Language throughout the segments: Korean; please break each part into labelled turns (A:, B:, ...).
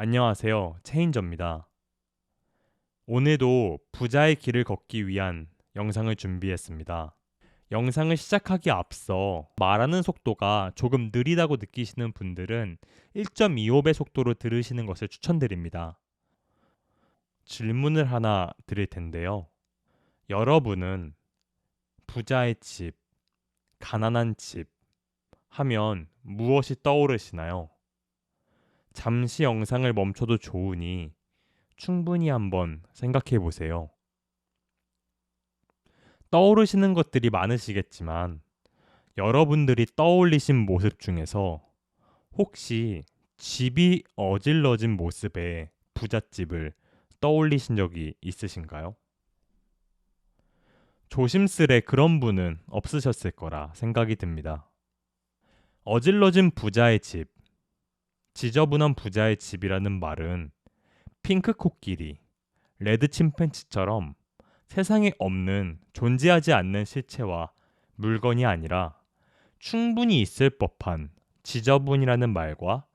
A: 안녕하세요. 체인저입니다. 오늘도 부자의 길을 걷기 위한 영상을 준비했습니다. 영상을 시작하기 앞서 말하는 속도가 조금 느리다고 느끼시는 분들은 1.25배 속도로 들으시는 것을 추천드립니다. 질문을 하나 드릴 텐데요. 여러분은 부자의 집, 가난한 집 하면 무엇이 떠오르시나요? 잠시 영상을 멈춰도 좋으니 충분히 한번 생각해 보세요. 떠오르시는 것들이 많으시겠지만 여러분들이 떠올리신 모습 중에서 혹시 집이 어질러진 모습의 부잣집을 떠올리신 적이 있으신가요? 조심스레 그런 분은 없으셨을 거라 생각이 듭니다. 어질러진 부자의 집, 지저분한 부자의 집이라는 말은 핑크 코끼리, 레드 침팬지처럼 세상에 없는 존재하지 않는 실체와 물건이 아니라 충분히 있을 법한 지저분이라는 말과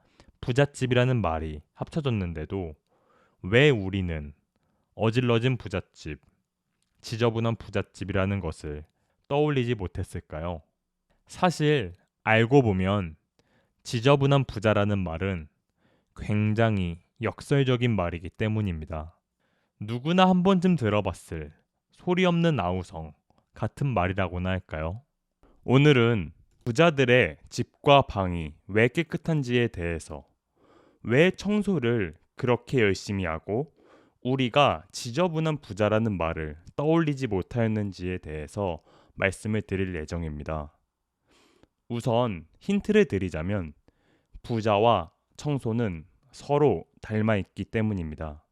A: 부잣집이라는 말이 합쳐졌는데도 왜 우리는 어질러진 부잣집, 지저분한 부잣집이라는 것을 떠올리지 못했을까요? 사실 알고 보면 지저분한 부자라는 말은 굉장히 역설적인 말이기 때문입니다. 누구나 한 번쯤 들어봤을 소리 없는 아우성 같은 말이라고나 할까요? 오늘은 부자들의 집과 방이 왜 깨끗한지에 대해서, 왜 청소를 그렇게 열심히 하고 우리가 지저분한 부자라는 말을 떠올리지 못하였는지에 대해서 말씀을 드릴 예정입니다. 우선 힌트를 드리자면 부자와 청소는 서로 닮아 있기 때문입니다.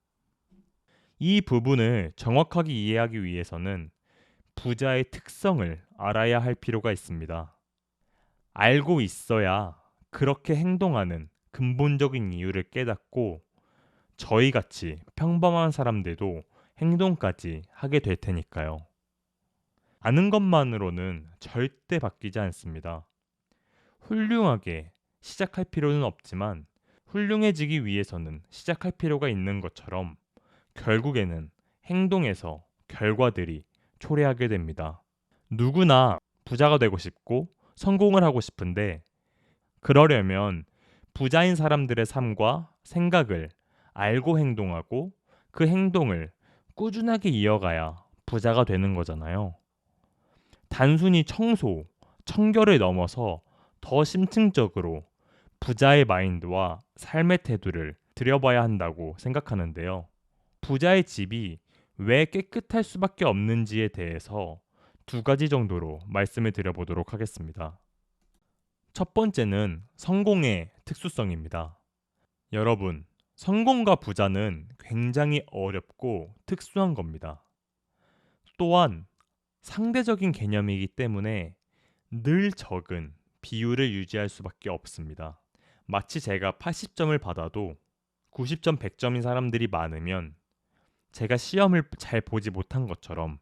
A: 이 부분을 정확하게 이해하기 위해서는 부자의 특성을 알아야 할 필요가 있습니다. 알고 있어야 그렇게 행동하는 근본적인 이유를 깨닫고 저희 같이 평범한 사람들도 행동까지 하게 될 테니까요. 아는 것만으로는 절대 바뀌지 않습니다. 훌륭하게 시작할 필요는 없지만 훌륭해지기 위해서는 시작할 필요가 있는 것처럼 결국에는 행동에서 결과들이 초래하게 됩니다. 누구나 부자가 되고 싶고 성공을 하고 싶은데 그러려면 부자인 사람들의 삶과 생각을 알고 행동하고 그 행동을 꾸준하게 이어가야 부자가 되는 거잖아요. 단순히 청소, 청결을 넘어서 더 심층적으로 부자의 마인드와 삶의 태도를 들여봐야 한다고 생각하는데요. 부자의 집이 왜 깨끗할 수밖에 없는지에 대해서 두 가지 정도로 말씀을 드려보도록 하겠습니다. 첫 번째는 성공의 특수성입니다. 여러분, 성공과 부자는 굉장히 어렵고 특수한 겁니다. 또한 상대적인 개념이기 때문에 늘 적은 비율을 유지할 수밖에 없습니다. 마치 제가 80점을 받아도 90점, 100점인 사람들이 많으면 제가 시험을 잘 보지 못한 것처럼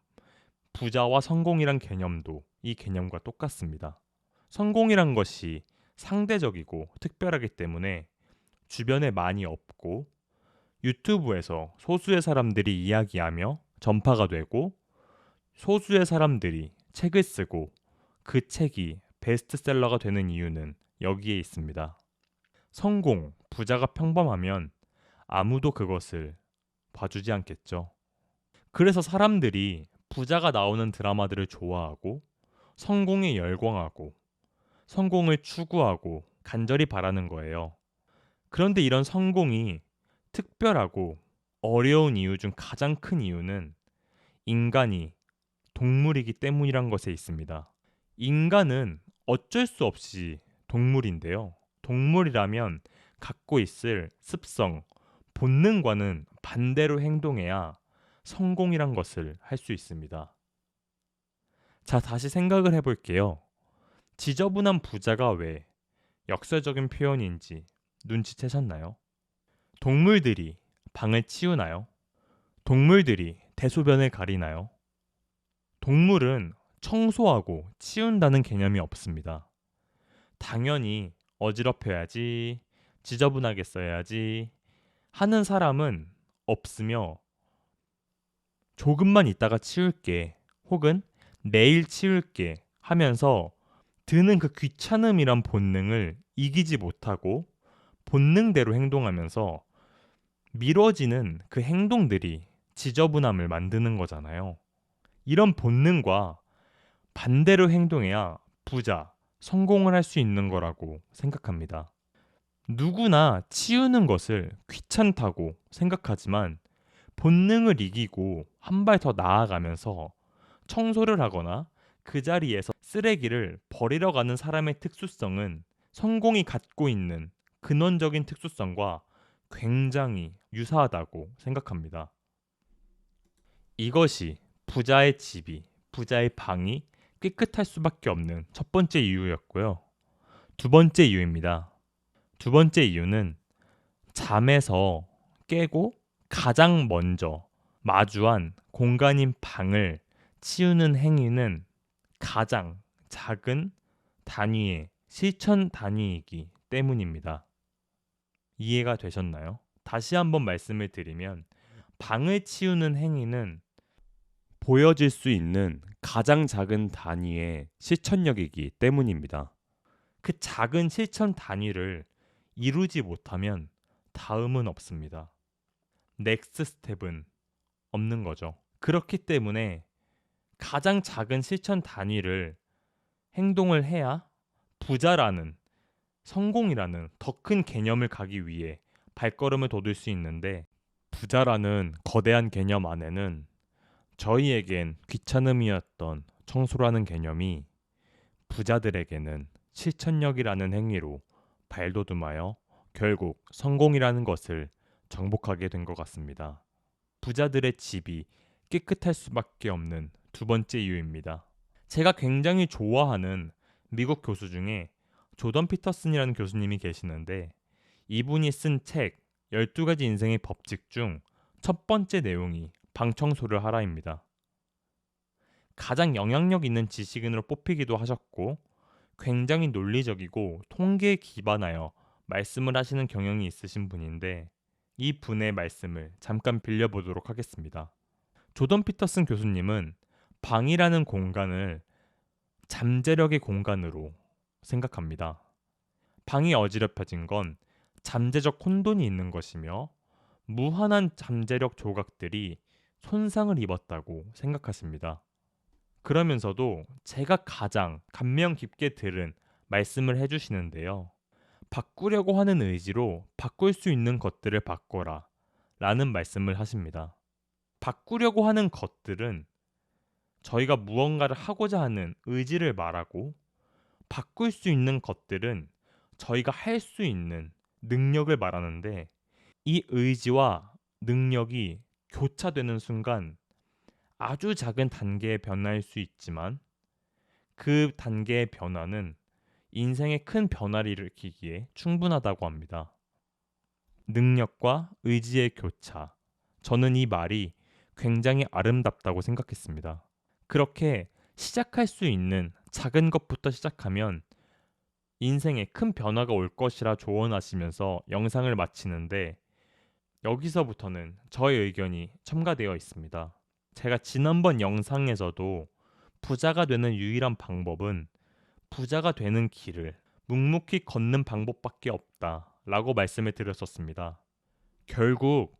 A: 부자와 성공이란 개념도 이 개념과 똑같습니다. 성공이란 것이 상대적이고 특별하기 때문에 주변에 많이 없고 유튜브에서 소수의 사람들이 이야기하며 전파가 되고 소수의 사람들이 책을 쓰고 그 책이 베스트셀러가 되는 이유는 여기에 있습니다. 성공, 부자가 평범하면 아무도 그것을 봐주지 않겠죠. 그래서 사람들이 부자가 나오는 드라마들을 좋아하고 성공에 열광하고 성공을 추구하고 간절히 바라는 거예요. 그런데 이런 성공이 특별하고 어려운 이유 중 가장 큰 이유는 인간이 동물이기 때문이란 것에 있습니다. 인간은 어쩔 수 없이 동물인데요. 동물이라면 갖고 있을 습성, 본능과는 반대로 행동해야 성공이란 것을 할 수 있습니다. 자, 다시 생각을 해볼게요. 지저분한 부자가 왜 역설적인 표현인지 눈치채셨나요? 동물들이 방을 치우나요? 동물들이 대소변을 가리나요? 동물은 청소하고 치운다는 개념이 없습니다. 당연히 어지럽혀야지, 지저분하게 써야지, 하는 사람은 없으며 조금만 있다가 치울게 혹은 내일 치울게 하면서 드는 그 귀찮음이란 본능을 이기지 못하고 본능대로 행동하면서 미뤄지는 그 행동들이 지저분함을 만드는 거잖아요. 이런 본능과 반대로 행동해야 부자, 성공을 할 수 있는 거라고 생각합니다. 누구나 치우는 것을 귀찮다고 생각하지만 본능을 이기고 한 발 더 나아가면서 청소를 하거나 그 자리에서 쓰레기를 버리러 가는 사람의 특수성은 성공이 갖고 있는 근원적인 특수성과 굉장히 유사하다고 생각합니다. 이것이 부자의 집이, 부자의 방이 깨끗할 수밖에 없는 첫 번째 이유였고요. 두 번째 이유입니다. 두 번째 이유는 잠에서 깨고 가장 먼저 마주한 공간인 방을 치우는 행위는 가장 작은 단위의 실천 단위이기 때문입니다. 이해가 되셨나요? 다시 한번 말씀을 드리면 방을 치우는 행위는 보여질 수 있는 가장 작은 단위의 실천력이기 때문입니다. 그 작은 실천 단위를 이루지 못하면 다음은 없습니다. 넥스트 스텝은 없는 거죠. 그렇기 때문에 가장 작은 실천 단위를 행동을 해야 부자라는 성공이라는 더 큰 개념을 가기 위해 발걸음을 돋을 수 있는데 부자라는 거대한 개념 안에는 저희에겐 귀찮음이었던 청소라는 개념이 부자들에게는 실천력이라는 행위로 발돋움하여 결국 성공이라는 것을 정복하게 된 것 같습니다. 부자들의 집이 깨끗할 수밖에 없는 두 번째 이유입니다. 제가 굉장히 좋아하는 미국 교수 중에 조던 피터슨이라는 교수님이 계시는데 이분이 쓴 책 12가지 인생의 법칙 중 첫 번째 내용이 방 청소를 하라입니다. 가장 영향력 있는 지식인으로 뽑히기도 하셨고 굉장히 논리적이고 통계에 기반하여 말씀을 하시는 경향이 있으신 분인데 이 분의 말씀을 잠깐 빌려보도록 하겠습니다. 조던 피터슨 교수님은 방이라는 공간을 잠재력의 공간으로 생각합니다. 방이 어지럽혀진 건 잠재적 혼돈이 있는 것이며 무한한 잠재력 조각들이 손상을 입었다고 생각하십니다. 그러면서도 제가 가장 감명 깊게 들은 말씀을 해주시는데요. 바꾸려고 하는 의지로 바꿀 수 있는 것들을 바꿔라 라는 말씀을 하십니다. 바꾸려고 하는 것들은 저희가 무언가를 하고자 하는 의지를 말하고 바꿀 수 있는 것들은 저희가 할 수 있는 능력을 말하는데 이 의지와 능력이 교차되는 순간 아주 작은 단계의 변화일 수 있지만 그 단계의 변화는 인생에 큰 변화를 일으키기에 충분하다고 합니다. 능력과 의지의 교차. 저는 이 말이 굉장히 아름답다고 생각했습니다. 그렇게 시작할 수 있는 작은 것부터 시작하면 인생에 큰 변화가 올 것이라 조언하시면서 영상을 마치는데 여기서부터는 저의 의견이 첨가되어 있습니다. 제가 지난번 영상에서도 부자가 되는 유일한 방법은 부자가 되는 길을 묵묵히 걷는 방법밖에 없다 라고 말씀을 드렸었습니다. 결국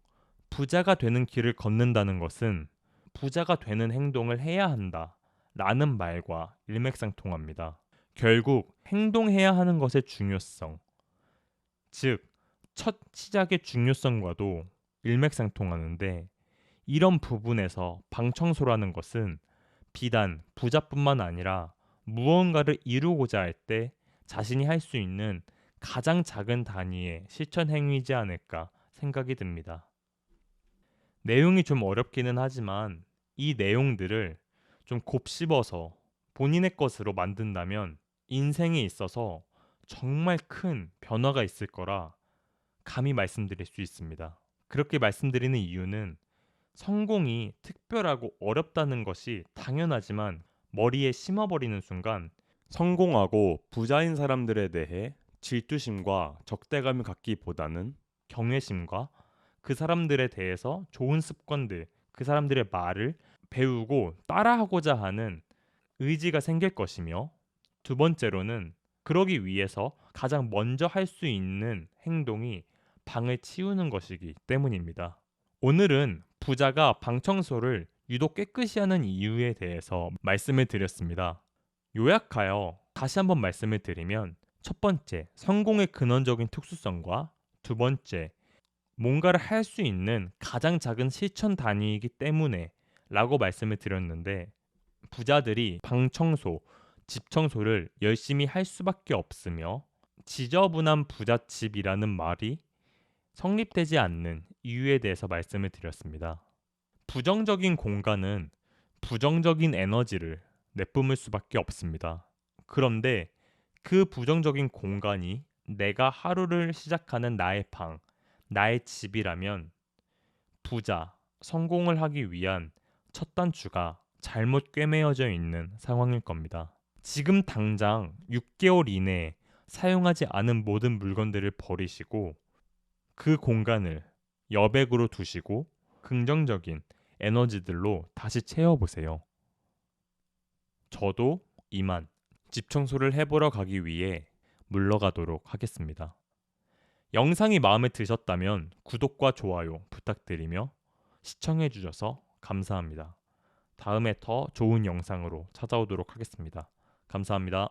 A: 부자가 되는 길을 걷는다는 것은 부자가 되는 행동을 해야 한다 라는 말과 일맥상통합니다. 결국 행동해야 하는 것의 중요성, 즉 첫 시작의 중요성과도 일맥상통하는데 이런 부분에서 방청소라는 것은 비단 부자뿐만 아니라 무언가를 이루고자 할 때 자신이 할 수 있는 가장 작은 단위의 실천 행위이지 않을까 생각이 듭니다. 내용이 좀 어렵기는 하지만 이 내용들을 좀 곱씹어서 본인의 것으로 만든다면 인생에 있어서 정말 큰 변화가 있을 거라 감히 말씀드릴 수 있습니다. 그렇게 말씀드리는 이유는 성공이 특별하고 어렵다는 것이 당연하지만 머리에 심어버리는 순간 성공하고 부자인 사람들에 대해 질투심과 적대감을 갖기보다는 경외심과 그 사람들에 대해서 좋은 습관들, 그 사람들의 말을 배우고 따라하고자 하는 의지가 생길 것이며, 두 번째로는 그러기 위해서 가장 먼저 할 수 있는 행동이 방을 치우는 것이기 때문입니다. 오늘은 부자가 방 청소를 유독 깨끗이 하는 이유에 대해서 말씀을 드렸습니다. 요약하여 다시 한번 말씀을 드리면, 첫 번째, 성공의 근원적인 특수성과 두 번째, 뭔가를 할 수 있는 가장 작은 실천 단위이기 때문에 라고 말씀을 드렸는데, 부자들이 방 청소, 집 청소를 열심히 할 수밖에 없으며 지저분한 부잣집이라는 말이 성립되지 않는 이유에 대해서 말씀을 드렸습니다. 부정적인 공간은 부정적인 에너지를 내뿜을 수밖에 없습니다. 그런데 그 부정적인 공간이 내가 하루를 시작하는 나의 방, 나의 집이라면 부자, 성공을 하기 위한 첫 단추가 잘못 꿰매어져 있는 상황일 겁니다. 지금 당장 6개월 이내에 사용하지 않은 모든 물건들을 버리시고 그 공간을 여백으로 두시고 긍정적인 에너지들로 다시 채워보세요. 저도 이만 집 청소를 해보러 가기 위해 물러가도록 하겠습니다. 영상이 마음에 드셨다면 구독과 좋아요 부탁드리며 시청해주셔서 감사합니다. 다음에 더 좋은 영상으로 찾아오도록 하겠습니다. 감사합니다.